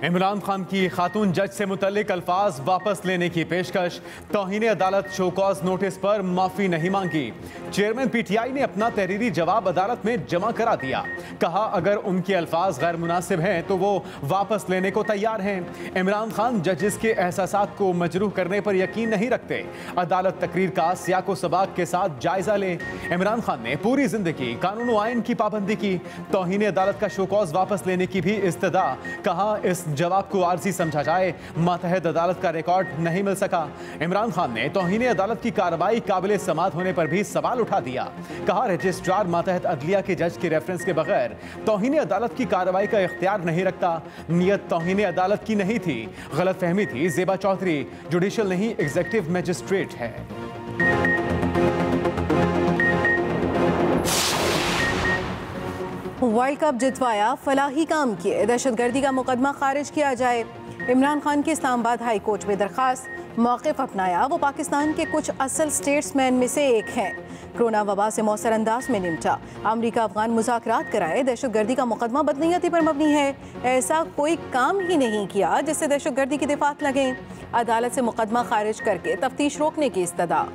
इमरान खान की खातून जज से मुतल्लिक अल्फाज वापस लेने की पेशकश, तौहीन अदालत शो कॉज नोटिस पर माफी नहीं मांगी। चेयरमैन पीटीआई ने अपना तहरीरी जवाब अदालत में जमा करा दिया। कहा अगर उनके अल्फाज गैर मुनासिब हैं तो वो वापस लेने को तैयार हैं। इमरान खान जजेस के एहसासात को मजरूह करने पर यकीन नहीं रखते। अदालत तकरीर का सियाको सबाक के साथ जायजा ले। इमरान खान ने पूरी जिंदगी कानून व आइन की पाबंदी की। तौहीन अदालत का शो कॉज वापस लेने की भी इस्तदा। कहा इस जवाब को आर्जी समझा जाए, मातहत अदालत का रिकॉर्ड नहीं मिल सका। इमरान खान ने तौहीन अदालत की कार्रवाई काबिल समाअत होने पर भी सवाल उठा दिया। कहा रजिस्ट्रार मातहत अदलिया के जज के रेफरेंस के बगैर तौहीन अदालत की कार्रवाई का इख्तियार नहीं रखता। नियत तौहीन अदालत की नहीं थी, गलत फहमी थी। ज़ेबा चौधरी जुडिशल नहीं एग्जीक्यूटिव मजिस्ट्रेट है। वर्ल्ड कप जितवाया, फलाही काम किए, दहशतगर्दी का मुकदमा खारिज किया जाए। इमरान खान की इस्लामाबाद हाई कोर्ट में दरखास्त, मौक़िफ़ अपनाया। वो पाकिस्तान के कुछ असल स्टेट्समैन में से एक हैं। कोरोना वबा से मौसर अंदाज में निपटा, अमरीका अफगान मुज़ाकरात कराए। दहशतगर्दी का मुकदमा बदनीयती पर मबनी है। ऐसा कोई काम ही नहीं किया जिससे दहशतगर्दी की दिफात लगें। अदालत से मुकदमा खारिज करके तफ्तीश रोकने की इस्तदा।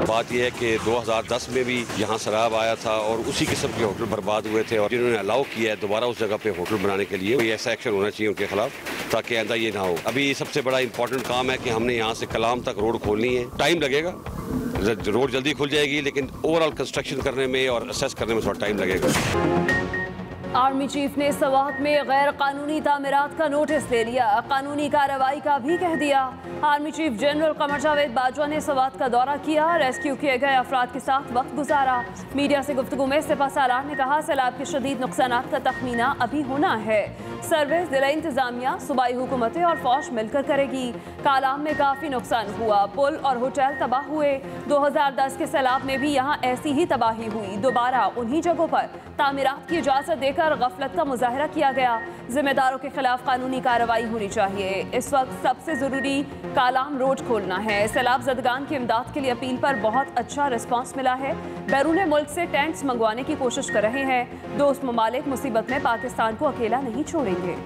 बात यह है कि 2010 में भी यहाँ सैलाब आया था और उसी किस्म के होटल बर्बाद हुए थे और जिन्होंने अलाउ किया है दोबारा उस जगह पे होटल बनाने के लिए, कोई ऐसा एक्शन होना चाहिए उनके खिलाफ ताकि आइंदा ये ना हो। अभी सबसे बड़ा इंपॉर्टेंट काम है कि हमने यहाँ से कलाम तक रोड खोलनी है। टाइम लगेगा, रोड जल्दी खुल जाएगी लेकिन ओवरऑल कंस्ट्रक्शन करने में और असेस करने में थोड़ा टाइम लगेगा। आर्मी चीफ ने सवात में गैर कानूनी तामीरात का नोटिस ले लिया, कानूनी कार्रवाई का भी कह दिया। Army chief general Qamar Javed Bajwa ने सवात का दौरा किया, रेस्क्यू किए गए अफराद के साथ वक्त गुजारा। मीडिया से गुफ्तगू में सिपह सालार ने कहा सैलाब के शदीद नुकसानात का तखमीना अभी होना है। सर्विस, जिला इंतजामिया, सूबाई हुकूमतें और फौज मिलकर करेगी। कालाम में काफ़ी नुकसान हुआ, पुल और होटल तबाह हुए। 2010 के सैलाब में भी यहाँ ऐसी ही तबाही हुई। दोबारा उन्हीं जगहों पर तामीरात की इजाज़त देकर गफलत का मुजाहरा किया गया। जिम्मेदारों के खिलाफ कानूनी कार्रवाई होनी चाहिए। इस वक्त सबसे ज़रूरी कालाम रोड खोलना है। सैलाब ज़दगान की इमदाद के लिए अपील पर बहुत अच्छा रिस्पांस मिला है। बैरून मुल्क से टेंट्स मंगवाने की कोशिश कर रहे हैं। दोस्त ममालिक मुसीबत में पाकिस्तान को अकेला नहीं छोड़ेंगे।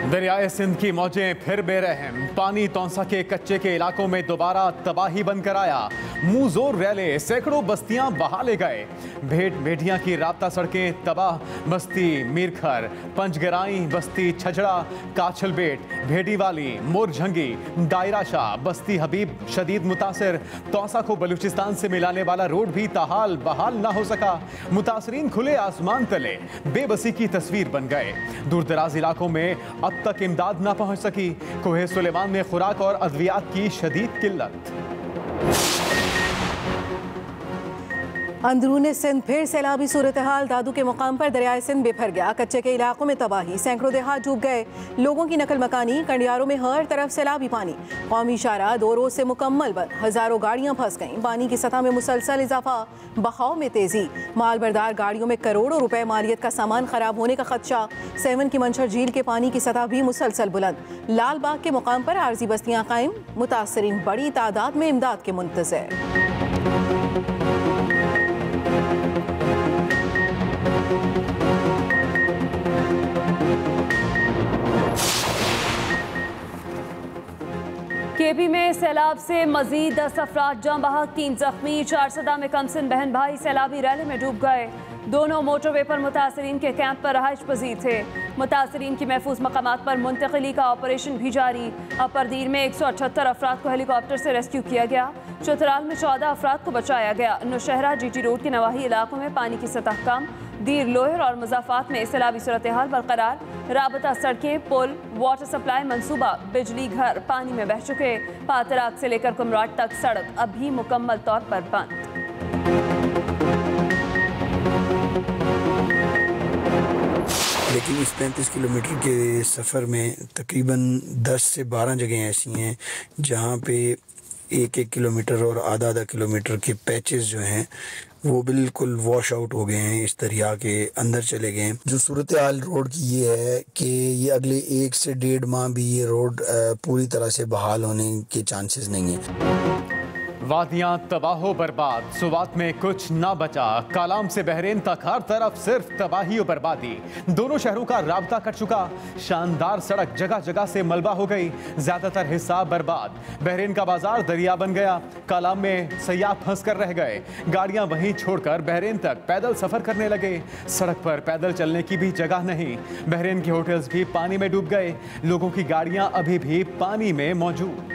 दरियाए सिंध की मौजें फिर बेरहम, पानी तौंसा के कच्चे के इलाकों में दोबारा तबाही बनकर आया। मुंह जोर रैले, सैकड़ों बस्तियां बहा ले गए। भेटियां की राब्ता सड़कें तबाह। बस्ती मीरखर, पंचगराई, बस्ती छजड़ा, काछलबेट, भेटीवाली, मोरझंगी, दायरा शाह, बस्ती हबीब शदीद मुतासर। तौसा को बलूचिस्तान से मिलाने वाला रोड भी ताहाल बहाल ना हो सका। मुतासरीन खुले आसमान तले बेबसी की तस्वीर बन गए। दूर दराज इलाकों में अब तक इमदाद ना पहुंच सकी। कोहे सुलेमान में खुराक और अद्वियात की शदीद किल्लत। अंदरूनी सिंध फिर सैलाबी सूरत हाल। दादू के मुकाम पर दरियाए सिंध बिफर गया, कच्चे के इलाकों में तबाही, सैकड़ों देहात डूब गए। लोगों की नकल मकानी, कंडियारों में हर तरफ सैलाबी पानी। कौमी शाहराह 2 रोज से मुकम्मल बंद, हजारों गाड़ियां फंस गईं। पानी की सतह में मुसलसल इजाफा, बहाव में तेजी। मालबरदार गाड़ियों में करोड़ों रुपए मालियत का सामान खराब होने का खदशा। 7 की मंशर झील के पानी की सतह भी मुसलसल बुलंद। लाल बाग के मुकाम पर आर्जी बस्तियां कायम, मुतासरीन बड़ी तादाद में इमदाद के मुंतज़िर। केपी में सैलाब से मजीद 10 अफराद जाँ बहक, 3 जख्मी। 4 सदा में कमसिन बहन भाई सैलाबी रैली में डूब गए। दोनों मोटरवे पर मुतासरीन के कैंप पर रहाइश पजीर थे। मुतासरीन की महफूज मकामात पर मुंतकिली का ऑपरेशन भी जारी। अपरदीर में 178 अफराद को हेलीकॉप्टर से रेस्क्यू किया गया। चतराल में 14 अफराद को बचाया गया। नौशहरा जीटी रोड के नवाही इलाकों में पानी की सतह कम। दीर लोहर और मुजाफात में सैलाबी सूरत हाल बरकरार। राबता सड़कें, पुल, वाटर सप्लाई मंसूबा, बिजली घर पानी में बह चुके। पातराक से लेकर कुमराट तक सड़क अभी मुकम्मल तौर पर बंद। लेकिन इस 35 किलोमीटर के सफ़र में तकरीबन 10 से 12 जगह ऐसी हैं जहाँ पे 1-1 किलोमीटर और आधा किलोमीटर के पैचेस जो हैं वो बिल्कुल वॉश आउट हो गए हैं, इस दरिया के अंदर चले गए हैं। जो सूरत हाल रोड की ये है कि ये अगले 1 से 1.5 माह भी ये रोड पूरी तरह से बहाल होने के चांसेस नहीं है। वादियां तबाहो बर्बाद, सुवात में कुछ ना बचा। कालाम से बहरीन तक हर तरफ सिर्फ तबाही और बर्बादी। दोनों शहरों का राब्ता कट चुका। शानदार सड़क जगह जगह से मलबा हो गई, ज्यादातर हिस्सा बर्बाद। बहरीन का बाजार दरिया बन गया। कालाम में सयाह फंस कर रह गए। गाड़ियां वहीं छोड़कर बहरीन तक पैदल सफर करने लगे। सड़क पर पैदल चलने की भी जगह नहीं। बहरीन के होटल्स भी पानी में डूब गए। लोगों की गाड़ियां अभी भी पानी में मौजूद।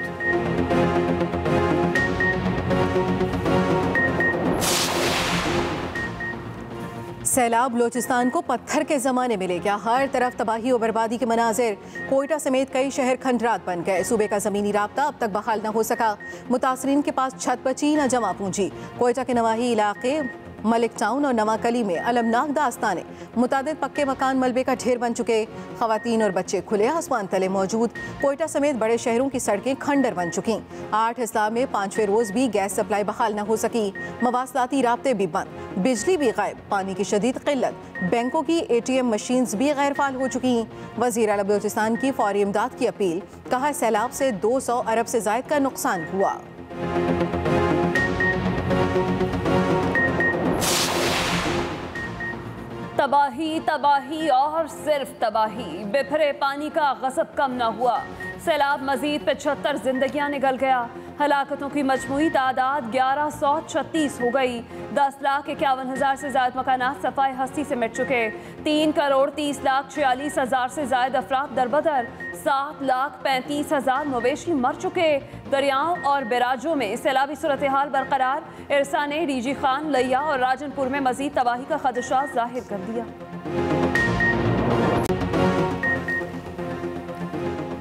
सैलाब बलोचिस्तान को पत्थर के जमाने में ले गया। हर तरफ तबाही और बर्बादी के मनाजिर। कोयटा समेत कई शहर खंडरात बन गए। सूबे का जमीनी राब्ता अब तक बहाल न हो सका। मुतासरीन के पास छत बची न जमा पूंजी। कोयटा के नवाही इलाके मलिक टाउन और नवाकली में अलमनाक दास्तानें। मुतादिद पक्के मकान मलबे का ढेर बन चुके। खवातीन और बच्चे खुले आसमान तले मौजूद। कोयटा समेत बड़े शहरों की सड़कें खंडर बन चुकी। 8 अजला में 5वें रोज भी गैस सप्लाई बहाल न हो सकी। मवासलाती राब्ते भी बंद, बिजली भी गायब, पानी की शदीद किल्लत। बैंकों की ATM मशीन्स भी गैर फाल हो चुकी। वज़ीर आला बलोचिस्तान की फौरी इमदाद की अपील। कहा सैलाब से 200 अरब से ज़ायद का नुकसान हुआ। तबाही तबाही और सिर्फ तबाही। बिफरे पानी का गज़ब कम न हुआ। सैलाब मजीद 75 जिंदगियां निगल गया। हलाकतों की मजमूई तादाद 1136 हो गई। 10,51,000 से ज़्यादा मकानात सफाई हस्ती से मिट चुके। 3,30,46,000 से ज़्यादा अफराद दरबदर। 7,35,000 मवेशी मर चुके। दरियाओं और बैराजों में सैलाबी सूरत हाल बरकरार। इरसा ने डीजी खान, लिया और राजनपुर में मजीद तबाही का खदशा जाहिर कर दिया।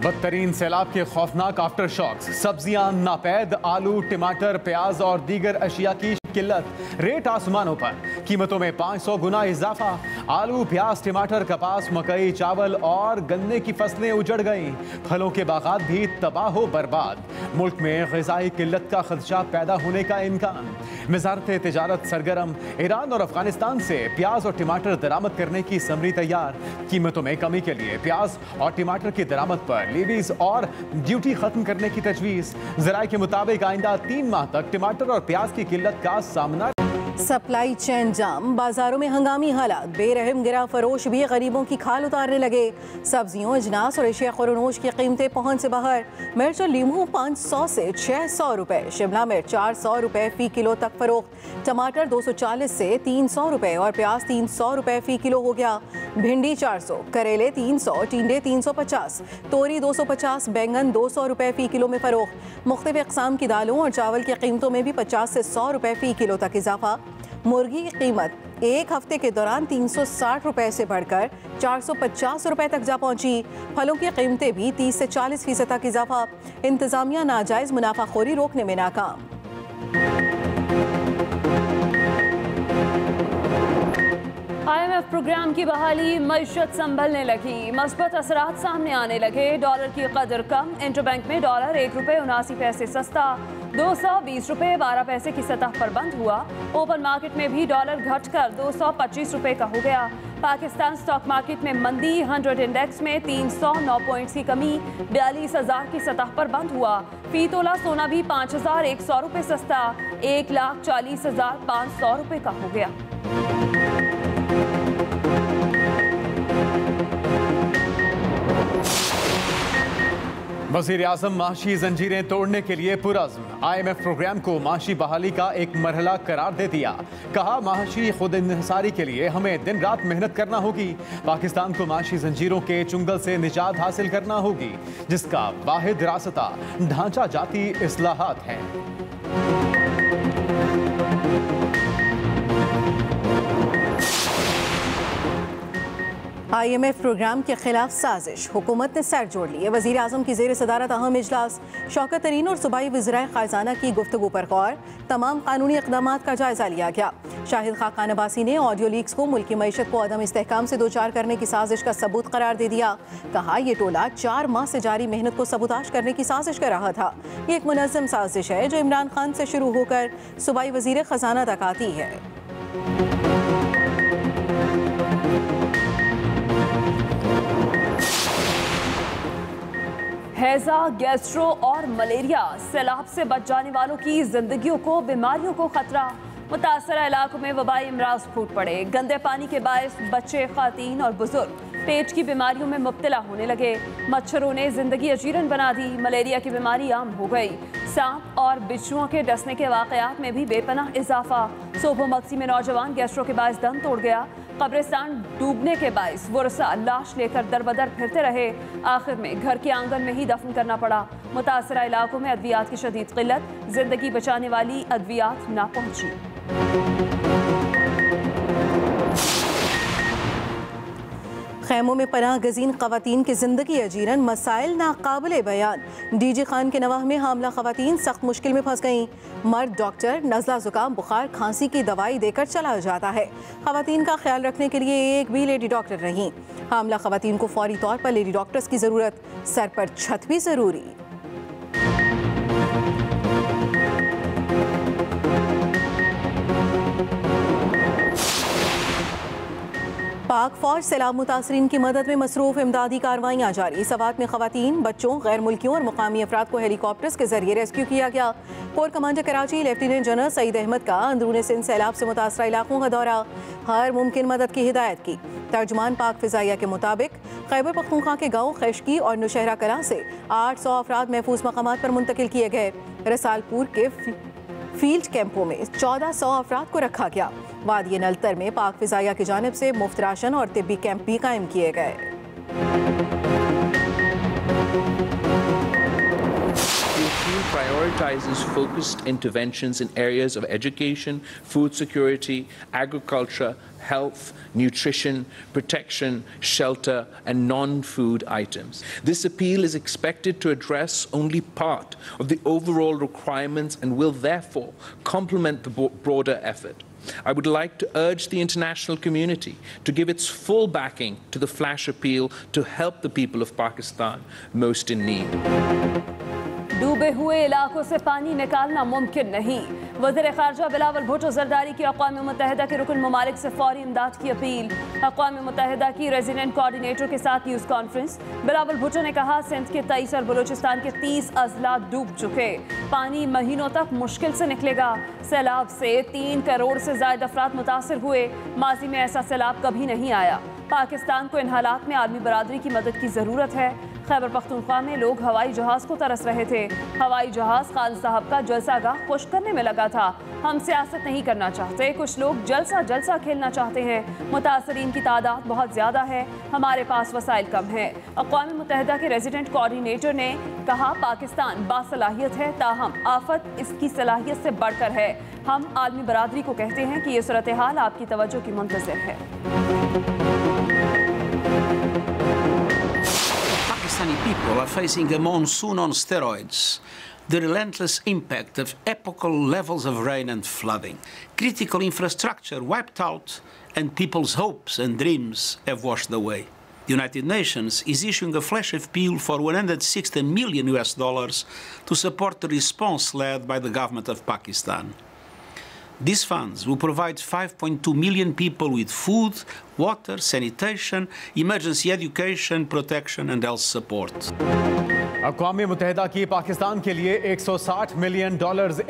बदतरीन सैलाब के खौफनाक आफ्टर शॉक्स। सब्जियां नापैद, आलू, टमाटर, प्याज और दीगर अशिया की किल्लत। रेट आसमानों पर। कीमतों में 500 गुना इजाफा। आलू, प्याज, टमाटर, कपास, मकई, चावल और गन्ने की फसलें उजड़ गईं। फलों के बागात भी तबाह बर्बाद। मुल्क में ग़िज़ाई किल्लत का खदशा पैदा होने का इम्कान। वज़ारत तिजारत सरगर्म। ईरान और अफगानिस्तान से प्याज और टमाटर दरामद करने की समरी तैयार। कीमतों में कमी के लिए प्याज और टमाटर की दरामद पर लीवीज और ड्यूटी खत्म करने की तजवीज़। ज़राए के मुताबिक आइंदा 3 माह तक टमाटर और प्याज की किल्लत का सामना। सप्लाई चेन जाम, बाजारों में हंगामी हालात। बेरहम गिरा फरोश भी गरीबों की खाल उतारने लगे। सब्जियों, अजनास और एशिया खुरनोश की कीमतें पहुंच से बाहर। मिर्च और लीमू 500 से 600 रुपए। शिमला मिर्च 400 रुपए फी किलो तक फरोख्त। टमाटर 240 से 300 रुपए और प्याज 300 रुपए फी किलो हो गया। भिंडी 400, करेले 300, टिंडे 350, तोरी 250, बैंगन 200 रुपए फी किलो में फरोख्त। मुख्तलिफ अक़साम की दालों और चावल की कीमतों में भी 50 से 100 रुपए फी किलो तक इजाफा। मुर्गी की कीमत एक हफ्ते के दौरान 360 रुपए से बढ़कर 450 रुपए तक जा पहुंची। फलों की कीमतें भी 30 से 40% तक इजाफा। इंतजामिया नाजायज मुनाफाखोरी रोकने में नाकाम। IMF प्रोग्राम की बहाली, मईशत संभलने लगी। मस्बत असरात सामने आने लगे। डॉलर की कदर कम। इंटरबैंक में डॉलर 1 रुपये 79 पैसे सस्ता। 220 रुपये 12 पैसे की सतह पर बंद हुआ। ओपन मार्केट में भी डॉलर घटकर 225 रुपये का हो गया। पाकिस्तान स्टॉक मार्केट में मंदी। 100 इंडेक्स में 309 पॉइंट्स की कमी 42,000 की सतह पर बंद हुआ। फी तोला सोना भी 5,100 रुपये सस्ता 1,40,500 रुपये का हो गया। वज़ीर आज़म माशी जंजीरें तोड़ने के लिए पुरज़्म। IMF प्रोग्राम को माशी बहाली का एक मरहला करार दे दिया। कहा माशी खुद इन्हिसारी के लिए हमें दिन रात मेहनत करना होगी। पाकिस्तान को माशी जंजीरों के चुंगल से निजात हासिल करना होगी, जिसका वाहिद रास्ता ढांचा जाती इस्लाहात है। IMF प्रोग्राम के खिलाफ साजिश, हुकूमत ने सर जोड़ लिए। वज़ीर आज़म की ज़ेर सदारत अहम इजलास। शौकत तरीन और सूबाई वज़राए ख़ाज़ाना की गुफ्तगू पर गौर। तमाम कानूनी इक़दामात का जायज़ा लिया गया। शाहिद खाकान अब्बासी ने ऑडियो लीक्स को मुल्क की मईशत को अदम इस्तेहकाम से दो चार करने की साजिश का सबूत करार दे दिया। कहा यह टोला 4 माह से जारी मेहनत को सबूताश करने की साजिश कर रहा था। ये एक मुनज़्ज़म साजिश है जो इमरान खान से शुरू होकर सूबाई वज़ीर ख़ज़ाना तक आती है। हैजा, गैस्ट्रो और मलेरिया, सैलाब से बच जाने वालों की जिंदगियों को बीमारियों को खतरा। मुतासरा इलाकों में वबाई अमराज फूट पड़े। गंदे पानी के बायस बच्चे, खातीन और बुजुर्ग पेट की बीमारियों में मुब्तला होने लगे। मच्छरों ने जिंदगी अजीरन बना दी। मलेरिया की बीमारी आम हो गई। सांप और बिच्छुओं के डसने के वाकयात में भी बेपनाह इजाफा। सोबो मक्सी में नौजवान गैस्ट्रो के बायस दम तोड़ गया। कब्रिस्तान डूबने के बायस वरसा लाश लेकर दरबदर फिरते रहे। आखिर में घर के आंगन में ही दफन करना पड़ा। मुतासरा इलाकों में अद्वियात की शदीद किल्लत, जिंदगी बचाने वाली अद्वियात ना पहुंची। खैमों में पनाह गजीन खवातीन की जिंदगी अजीरन, मसाइल नाकाबिले बयान। डीजी खान के नवाह में हामला खवातीन सख्त मुश्किल में फंस गईं। मर्द डॉक्टर नज़ला जुकाम बुखार खांसी की दवाई देकर चला जाता है। खवातीन का ख्याल रखने के लिए एक भी लेडी डॉक्टर नहीं। हामला खवातीन को फौरी तौर पर लेडी डॉक्टर्स की ज़रूरत, सर पर छत भी ज़रूरी। पाक फौज सैलाब मुतासरीन की मदद में मसरूफ इमदादी कार्रवाइयाँ जारी। सवात में खवातीन, बच्चों, गैर मुल्कियों और मुकामी अफराद को हेलीकॉप्टर्स के जरिए रेस्क्यू किया गया। Core commander Karachi lieutenant general Saeed Ahmed का अंदरूनी सिंध सैलाब से मुतासरा इलाकों का दौरा, हर मुमकिन मदद की हिदायत की। तर्जुमान पाक फिजाइया के मुताबिक खैबर पख्तूनख्वा के गाँव खैशकी और नौशहरा कलां से 800 अफराद महफूज मकामात पर मुंतकिल किए गए। रसालपुर के फील्ड कैंपों में 1400 अफराद को रखा गया। वादी नलतर में पाक फिजाइया की जानिब से मुफ्त राशन और तिब्बी कैंप भी कायम किए गए। Prioritizes focused interventions in areas of education, food security, agriculture, health, nutrition, protection, shelter, and non-food items. This appeal is expected to address only part of the overall requirements and will therefore complement the broader effort. I would like to urge the international community to give its full backing to the flash appeal to help the people of Pakistan most in need. डूबे हुए इलाकों से पानी निकालना मुमकिन नहीं। वज़ीर ख़ारजा बिलावल भुट्टो ज़रदारी की अक़वाम मुत्तहिदा के रुकन ममालिक से फौरी इमदाद की अपील। अक़वाम मुत्तहिदा की रेजिडेंट कोऑर्डिनेटर के साथ न्यूज़ कॉन्फ्रेंस। बिलावल भुट्टो ने कहा, सिंध के 23 और बलूचिस्तान के 30 अजला डूब चुके। पानी महीनों तक मुश्किल से निकलेगा। सैलाब से 3 करोड़ से ज़ायद अफराद मुतासर हुए। माजी में ऐसा सैलाब कभी नहीं आया। पाकिस्तान को इन हालात में आलमी बरादरी की मदद की ज़रूरत है। खैबर पख्तूनख्वा में लोग हवाई जहाज़ को तरस रहे थे। हवाई जहाज़ खान साहब का जलसागाह खुश करने में लगा था। हम सियासत नहीं करना चाहते, कुछ लोग जलसा खेलना चाहते हैं। मुतासरीन की तादाद बहुत ज़्यादा है, हमारे पास वसाइल कम है। अक़वाम मुत्तहिदा के रेजिडेंट कोऑर्डिनेटर ने कहा, पाकिस्तान बासलाहियत है, ताहम आफत इसकी सलाहियत से बढ़कर है। हम आलमी बरादरी को कहते हैं कि ये सूरत हाल आपकी तवज्जो की मुंतज़िर है। Pakistani people are facing a monsoon on steroids, the relentless impact of epochal levels of rain and flooding. Critical infrastructure wiped out and people's hopes and dreams have washed away. The United Nations is issuing a flash appeal for $160 million to support the response led by the government of Pakistan. These funds will provide 5.2 million people with food, water, sanitation, emergency education, protection and health support. अक़वाम मुत्तहिदा की पाकिस्तान के लिए $160 million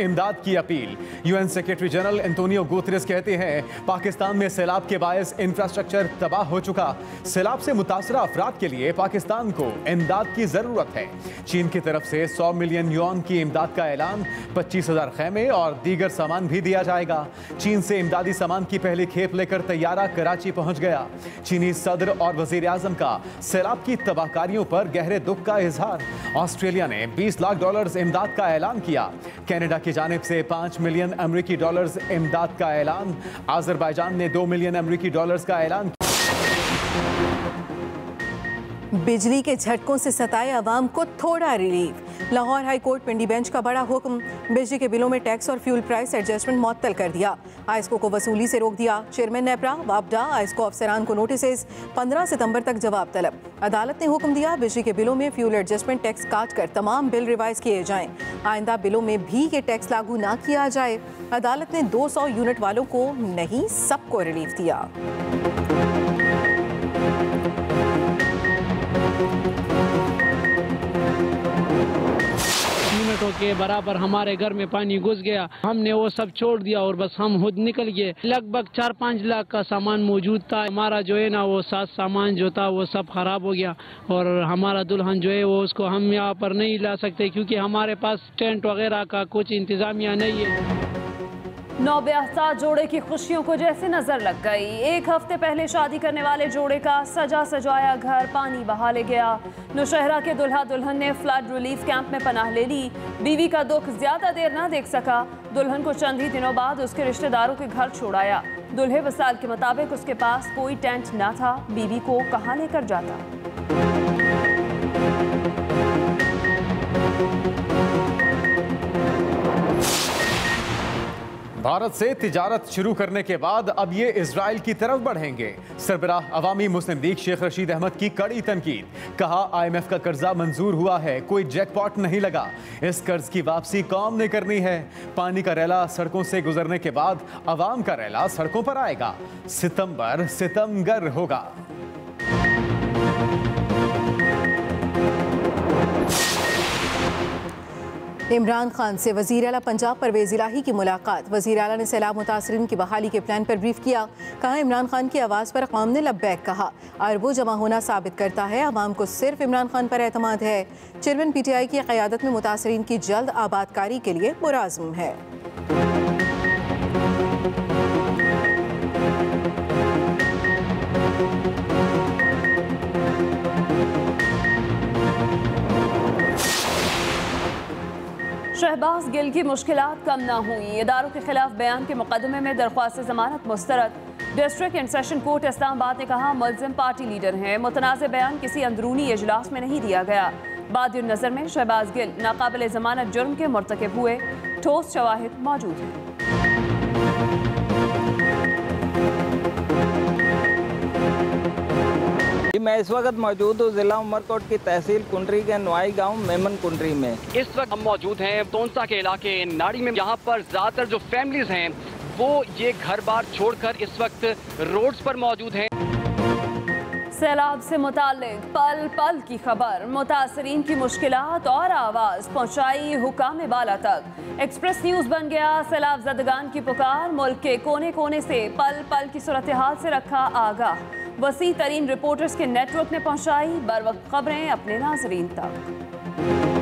इमदाद की appeal. UN secretary general Antonio Guterres कहते हैं, पाकिस्तान में सैलाब के बायस इंफ्रास्ट्रक्चर तबाह हो चुका। सैलाब से मुतासरा अफराद के लिए पाकिस्तान को इमदाद की ज़रूरत है। चीन की तरफ से 100 मिलियन युआन की इमदाद का ऐलान, 25,000 खैमे और दीगर सामान भी दिया जाएगा। चीन से इमदादी सामान की पहली खेप लेकर तैयारा कराची पहुंच गया। चीनी सदर और वज़ीर आज़म का सैलाब की तबाहकारियों पर गहरे दुख का इजहार। ऑस्ट्रेलिया ने $20 लाख इमदाद का ऐलान किया। कनाडा की जानिब से $5 मिलियन अमरीकी इमदाद का ऐलान। अज़रबैजान ने $2 मिलियन अमरीकी का ऐलान किया। बिजली के झटकों से सताए अवाम को थोड़ा रिलीफ। लाहौर हाई कोर्ट पिंडी बेंच का बड़ा हुक्म, बिजली के बिलों में टैक्स और फ्यूल प्राइस एडजस्टमेंट मुअत्तल कर दिया। आइस्को को वसूली से रोक दिया। चेयरमैन नेपरा, वापडा, आइस्को अफसरान को नोटिस। 15 सितंबर तक जवाब तलब। अदालत ने हुक्म दिया, बिजली के बिलों में फ्यूल एडजस्टमेंट टैक्स काट कर तमाम बिल रिवाइज किए जाएं। आइंदा बिलों में भी ये टैक्स लागू ना किया जाए। अदालत ने 200 यूनिट वालों को नहीं, सबको रिलीफ दिया। महीनों के बराबर हमारे घर में पानी घुस गया। हमने वो सब छोड़ दिया और बस हम खुद निकल गए। लगभग 4-5 लाख का सामान मौजूद था। हमारा जो है ना वो सामान जो था वो सब खराब हो गया और हमारा दुल्हन जो है वो उसको हम यहाँ पर नहीं ला सकते क्योंकि हमारे पास टेंट वगैरह का कुछ इंतजामिया नहीं है। नौब्याह जोड़े की खुशियों को जैसे नजर लग गई। एक हफ्ते पहले शादी करने वाले जोड़े का सजा सजाया घर पानी बहा ले गया। नौशहरा के दुल्हा दुल्हन ने फ्लड रिलीफ कैंप में पनाह ले ली। बीवी का दुख ज्यादा देर ना देख सका। दुल्हन को चंद ही दिनों बाद उसके रिश्तेदारों के घर छोड़ाया। दुल्हे वसाल के मुताबिक उसके पास कोई टेंट ना था। बीवी को कहाँ लेकर जाता। भारत से तिजारत शुरू करने के बाद अब ये इजराइल की तरफ बढ़ेंगे। सरबराह अवामी मुस्लिम लीग शेख रशीद अहमद की कड़ी तनकीद। कहा IMF का कर्जा मंजूर हुआ है, कोई जैकपॉट नहीं लगा। इस कर्ज की वापसी कौम ने करनी है। पानी का रैला सड़कों से गुजरने के बाद अवाम का रैला सड़कों पर आएगा। सितंबर सितमगर होगा। इमरान खान से वज़ीर आला पंजाब परवेज़ इलाही की मुलाकात। वज़ीर आला ने सैलाब मुतासरीन की बहाली के प्लान पर ब्रीफ किया। कहा इमरान खान की आवाज़ पर कौम ने लब्बैक कहा। अरबों जमा होना साबित करता है अवाम को सिर्फ इमरान खान पर एतमाद है। चेयरमैन PTI की क़यादत में मुतासरीन की जल्द आबादकारी के लिए पुरअज़्म है। शहबाज गिल की मुश्किलात कम ना हुई। इदारों के खिलाफ बयान के मुकदमे में दरख्वास्त जमानत मुस्तरद। District and session court Islamabad ने कहा मुल्ज़िम पार्टी लीडर हैं। मुतनाज़ बयान किसी अंदरूनी इजलास में नहीं दिया गया। बाद नज़र में शहबाज गिल नाकाबिल जमानत जुर्म के मुर्तकिब हुए। ठोस शवाहिद मौजूद हैं। मैं इस वक्त मौजूद हूँ जिला उमरकोट की तहसील कुंडरी के नवाई गांव मेमन कुंडरी में। इस वक्त हम मौजूद हैं तोनसा के इलाके नाड़ी में। यहाँ पर ज़्यादातर जो फैमिलीज हैं वो ये घर बार छोड़कर इस वक्त रोड्स पर मौजूद हैं। सैलाब से मुताल्लिक पल पल की खबर। मुतासरीन की मुश्किलात और आवाज़ पहुँचाई हुकाम बाला तक। एक्सप्रेस न्यूज़ बन गया सैलाब ज़दगान की पुकार। मुल्क के कोने कोने से पल पल की सूरत हाल से रखा आगाह। वसी तरीन रिपोर्टर्स के नेटवर्क ने पहुँचाई बर वक्त खबरें अपने नाजरीन तक।